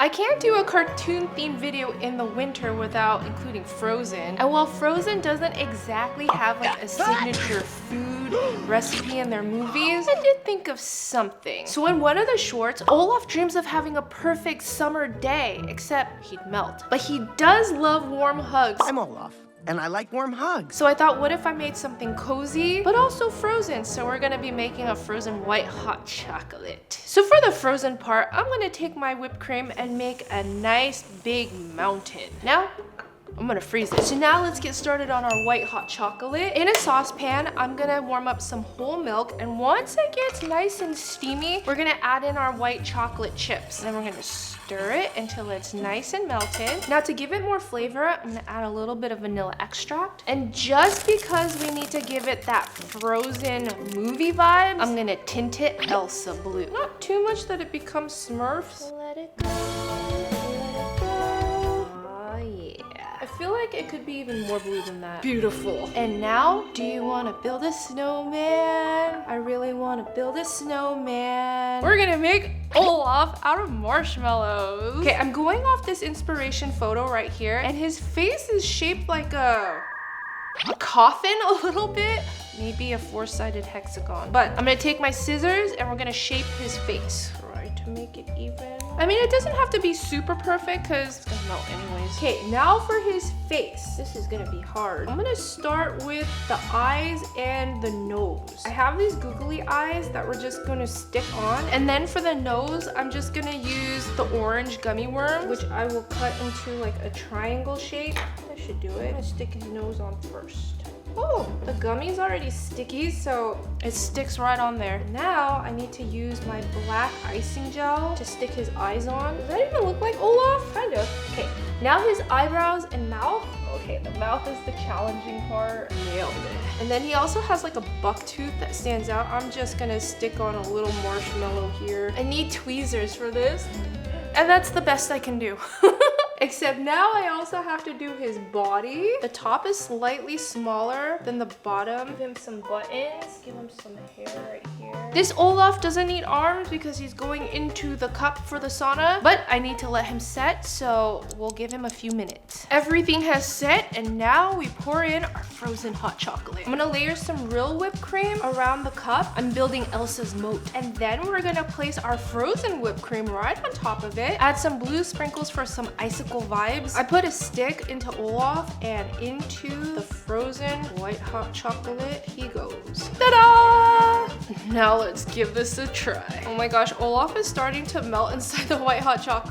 I can't do a cartoon themed video in the winter without including Frozen. And while Frozen doesn't exactly have like a signature food recipe in their movies, I did think of something. So in one of the shorts, Olaf dreams of having a perfect summer day, except he'd melt. But he does love warm hugs. I'm Olaf, and I like warm hugs. So I thought, what if I made something cozy, but also frozen? So we're gonna be making a frozen white hot chocolate. So for the frozen part, I'm gonna take my whipped cream and make a nice big mountain. Now, I'm gonna freeze it. So now let's get started on our white hot chocolate. In a saucepan, I'm gonna warm up some whole milk, and once it gets nice and steamy, we're gonna add in our white chocolate chips. And then we're gonna stir it until it's nice and melted. Now to give it more flavor, I'm gonna add a little bit of vanilla extract. And just because we need to give it that Frozen movie vibe, I'm gonna tint it Elsa blue. Not too much that it becomes Smurfs. Let it go. I feel like it could be even more blue than that. Beautiful. And now, do you want to build a snowman? I really want to build a snowman. We're gonna make Olaf out of marshmallows. Okay, I'm going off this inspiration photo right here, and his face is shaped like a coffin a little bit. Maybe a four-sided hexagon. But I'm gonna take my scissors and we're gonna shape his face. Try to make it even. I mean, it doesn't have to be super perfect because it's gonna melt anyways. Okay, now for his face. This is gonna be hard. I'm gonna start with the eyes and the nose. I have these googly eyes that we're just gonna stick on. And then for the nose, I'm just gonna use the orange gummy worm, which I will cut into like a triangle shape. That should do it. I'm gonna stick his nose on first. Oh, the gummy's already sticky, so it sticks right on there. Now I need to use my black icing gel to stick his eyes on. Does that even look like Olaf? Kind of. Okay, now his eyebrows and mouth. Okay, the mouth is the challenging part. Nailed it. And then he also has like a buck tooth that stands out. I'm just gonna stick on a little marshmallow here. I need tweezers for this. And that's the best I can do. Except now I also have to do his body. The top is slightly smaller than the bottom. Give him some buttons. Give him some hair right here. This Olaf doesn't need arms because he's going into the cup for the sauna, but I need to let him set, so we'll give him a few minutes. Everything has set, and now we pour in our frozen hot chocolate. I'm gonna layer some real whipped cream around the cup. I'm building Elsa's moat. And then we're gonna place our frozen whipped cream right on top of it. Add some blue sprinkles for some icicle vibes. I put a stick into Olaf, and into the frozen white hot chocolate he goes. Ta-da! Now let's give this a try. Oh my gosh, Olaf is starting to melt inside the white hot chocolate.